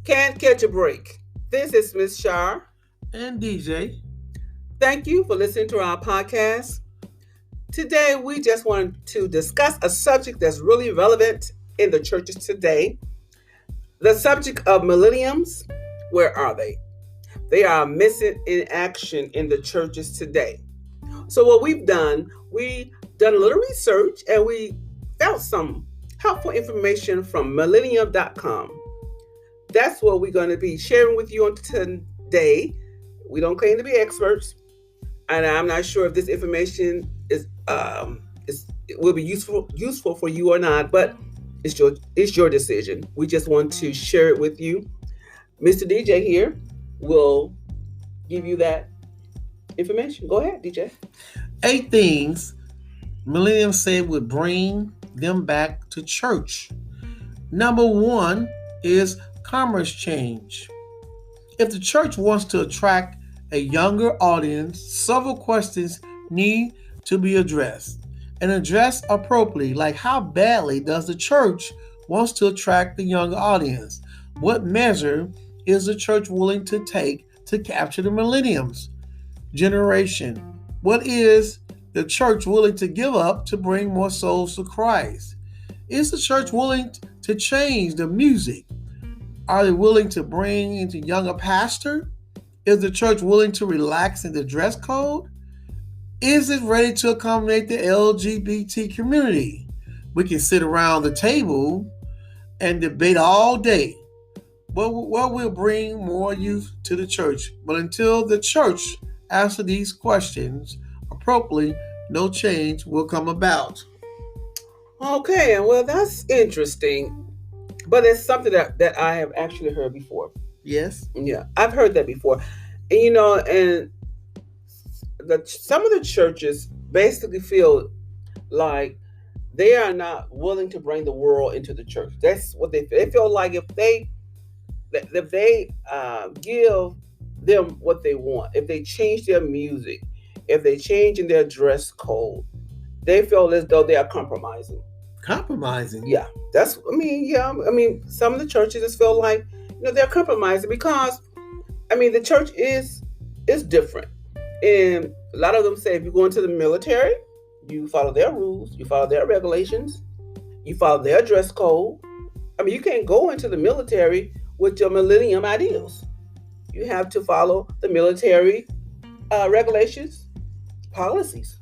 Can't catch a break. This is Miss Shar. And DJ. Thank you for listening to our podcast. Today, we just want to discuss a subject that's really relevant in the churches today. The subject of millenniums. Where are they? They are missing in action in the churches today. So what we done a little research and we found some helpful information from millennium.com. That's what we're going to be sharing with you on today. We don't claim to be experts, and I'm not sure if this information will be useful for you or not, but it's your decision. We just want to share it with you. Mr. DJ here will give you that information. Go ahead, DJ. 8 things millennials said would bring them back to church. Number 1 is commerce change. If the church wants to attract a younger audience, several questions need to be addressed and addressed appropriately, like how badly does the church wants to attract the younger audience? What measure is the church willing to take to capture the millennials generation? What is the church willing to give up to bring more souls to Christ? Is the church willing to change the music? Are they willing to bring into younger pastor? Is the church willing to relax in the dress code? Is it ready to accommodate the LGBT community? We can sit around the table and debate all day. What will bring more youth to the church? But until the church answers these questions appropriately, no change will come about. Okay, well, that's interesting. But it's something that I have actually heard before. Yes. Yeah, I've heard that before. And some of the churches basically feel like they are not willing to bring the world into the church. That's what they feel. They feel like if they give them what they want, if they change their music, if they change in their dress code, they feel as though they are compromising. Yeah, some of the churches just feel like they're compromising because the church is different, and a lot of them say if you go into the military, you follow their rules, you follow their regulations, you follow their dress code. You can't go into the military with your millennium ideals. You have to follow the military regulations, policies.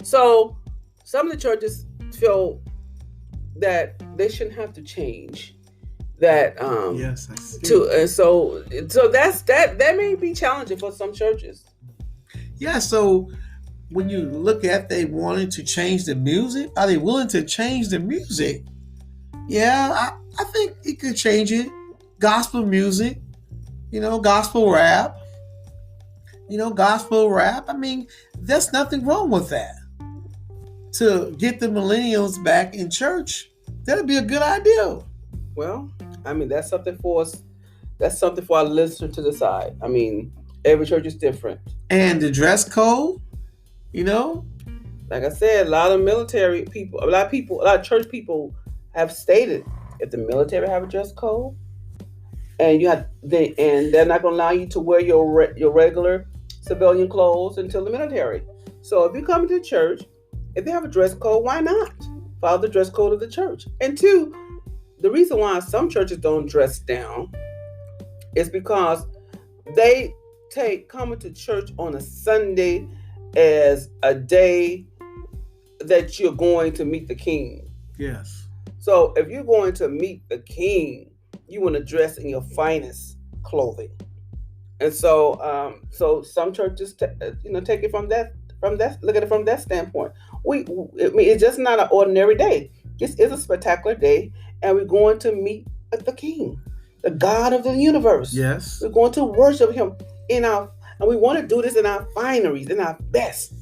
So some of the churches feel that they shouldn't have to change that. Yes, I see. So that may be challenging for some churches. Yeah, so when you look at they wanting to change the music, are they willing to change the music? Yeah, I think it could change it. Gospel music, gospel rap. Gospel rap. There's nothing wrong with that. To get the millennials back in church, that'd be a good idea. Well, that's something for us. That's something for our listeners to decide. Every church is different. And the dress code, like I said, a lot of church people have stated if the military have a dress code, and they're not going to allow you to wear your regular civilian clothes until the military. So if you come to church, if they have a dress code, why not follow the dress code of the church? And 2, the reason why some churches don't dress down is because they take coming to church on a Sunday as a day that you're going to meet the King. Yes. So if you're going to meet the King, you want to dress in your finest clothing. And so some churches take it from that look at it from that standpoint. It's just not an ordinary day. This is a spectacular day, and we're going to meet the King, the God of the universe. Yes. We're going to worship Him and we want to do this in our fineries, in our best.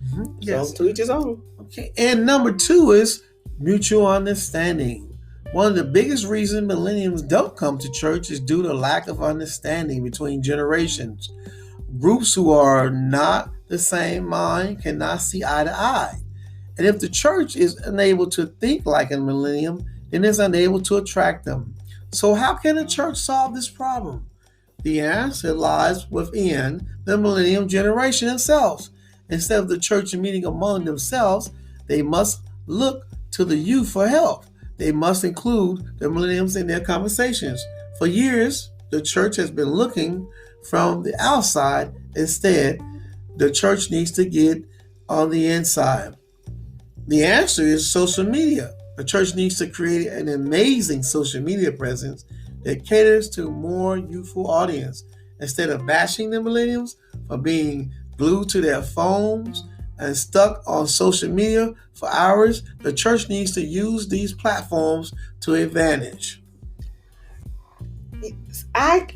Mm-hmm. Yes. So to each his own. Okay. And number 2 is mutual understanding. One of the biggest reasons millennials don't come to church is due to lack of understanding between generations. Groups who are not the same mind cannot see eye to eye. And if the church is unable to think like a millennium, then it's unable to attract them. So how can the church solve this problem? The answer lies within the millennium generation themselves. Instead of the church meeting among themselves, they must look to the youth for help. They must include the millennials in their conversations. For years, the church has been looking from the outside. Instead, the church needs to get on the inside. The answer is social media. The church needs to create an amazing social media presence that caters to more youthful audience. Instead of bashing the millennials for being glued to their phones and stuck on social media for hours, the church needs to use these platforms to advantage. I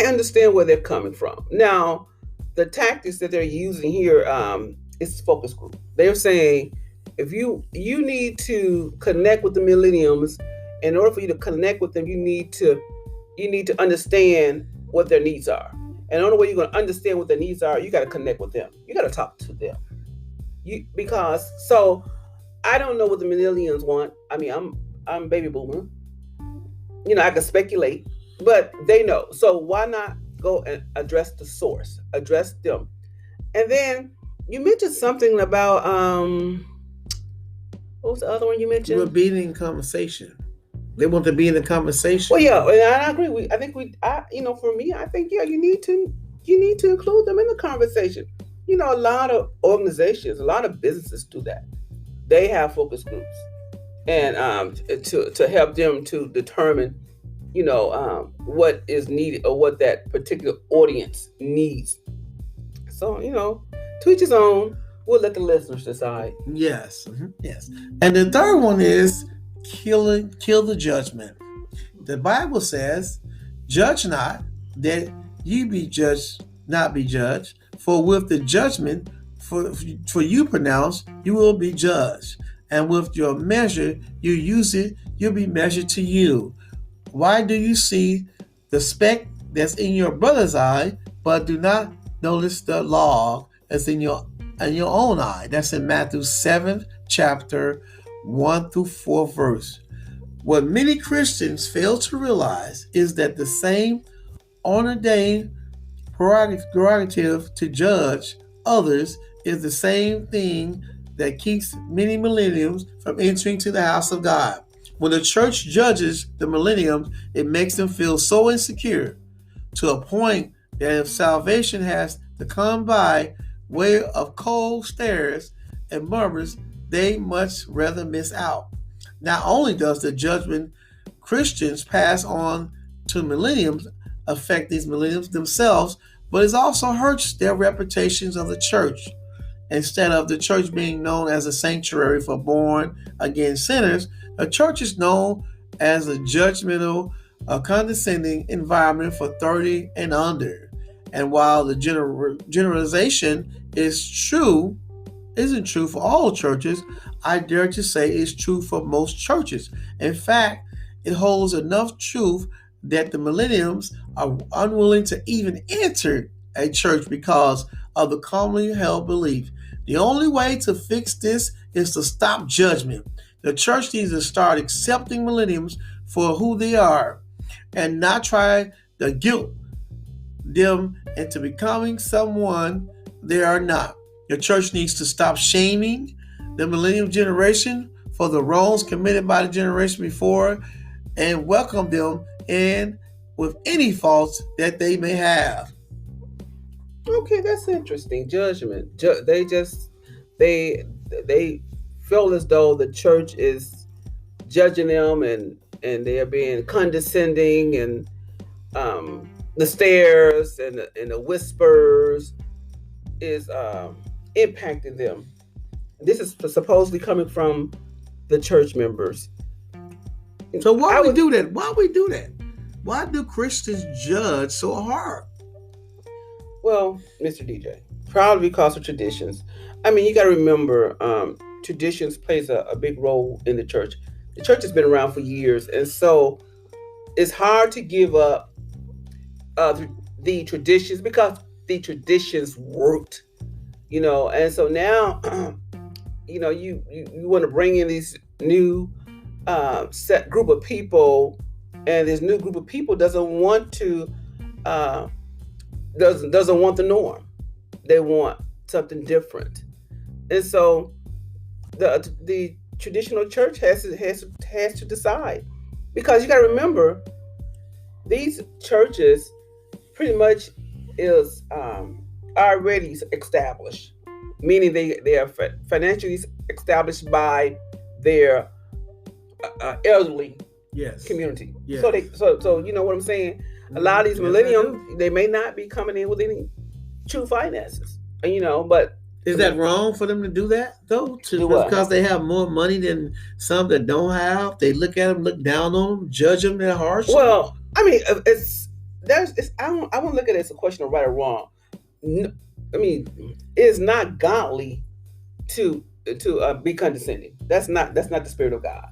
understand where they're coming from. Now, the tactics that they're using here is focus group. They're saying if you need to connect with the millenniums, in order for you to connect with them, you need to understand what their needs are. And the only way you're going to understand what their needs are, you got to connect with them. You got to talk to them. So I don't know what the millennials want. I mean, I'm baby boomer. I can speculate, but they know. So why not go and address the source, address them? And then you mentioned something about what was the other one you mentioned? We're being in conversation. They want to be in the conversation. Well, yeah, and I agree. For me, I think you need to include them in the conversation. A lot of organizations, a lot of businesses do that. They have focus groups, and to help them to determine, what is needed or what that particular audience needs. So, to each his own. We'll let the listeners decide. Yes, yes. And the third one is kill the judgment. The Bible says, "Judge not, that you be judged, not be judged. For with the judgment for you pronounce, you will be judged. And with your measure you use it, you'll be measured to you. Why do you see the speck that's in your brother's eye, but do not notice the log that's in your own eye?" That's in Matthew 7th chapter 1 through 4 verse. What many Christians fail to realize is that the same ordained prerogative to judge others is the same thing that keeps many millennials from entering to the house of God. When the church judges the millenniums, it makes them feel so insecure to a point that if salvation has to come by way of cold stares and murmurs, they much rather miss out. Not only does the judgment Christians pass on to millenniums affect these millenniums themselves, but it also hurts their reputations of the church. Instead of the church being known as a sanctuary for born again sinners, the church is known as a judgmental, condescending environment for 30 and under. And while the generalization isn't true for all churches, I dare to say it's true for most churches. In fact, it holds enough truth that the millenniums are unwilling to even enter a church because of the commonly held belief. The only way to fix this is to stop judgment. The church needs to start accepting millenniums for who they are and not try to guilt them into becoming someone they are not. The church needs to stop shaming the millennial generation for the wrongs committed by the generation before and welcome them in with any faults that they may have. Okay, that's interesting. Judgment. They feel as though the church is judging them and they are being condescending and the stares and the whispers is impacting them. This is supposedly coming from the church members. So why we do that? Why we do that? Why do Christians judge so hard? Well, Mr. DJ, probably because of traditions. I mean, you got to remember, traditions plays a big role in the church. The church has been around for years, and so it's hard to give up the traditions because the traditions worked, and so now, you want to bring in these new set group of people and this new group of people doesn't want to doesn't want the norm. They want something different, and so the traditional church has to decide, because you got to remember, these churches pretty much is already established, meaning they are financially established by their elderly Yes. community. Yes. So you know what I'm saying. A lot of these millennials, they may not be coming in with any true finances, but is that wrong for them to do that though? Because they have more money than some that don't have. They look at them, look down on them, judge them, they're harsh. Well, I mean, I won't look at it as a question of right or wrong. I mean, it's not godly to be condescending. That's not the spirit of God.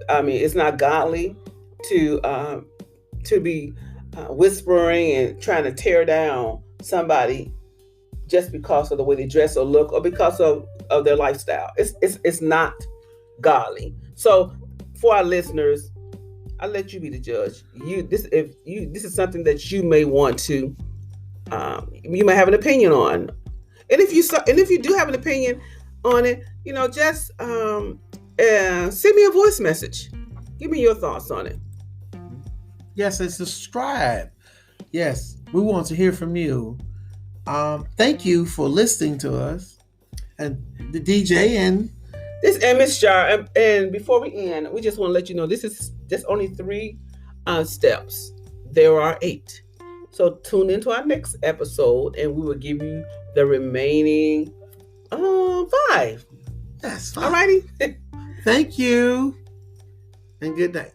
I mean, it's not godly to be whispering and trying to tear down somebody just because of the way they dress or look, or because of their lifestyle. It's not godly. So for our listeners, I'll let you be the judge. This is something that you may want to, you may have an opinion on, and if you do have an opinion on it, just send me a voice message. Give me your thoughts on it. Yes, and subscribe. Yes, we want to hear from you. Thank you for listening to us, and the DJ and Miss Jar. And before we end, we just want to let you know this is just only 3 steps. There are 8. So tune into our next episode, and we will give you the remaining 5. That's fine. All righty. Thank you, and good night.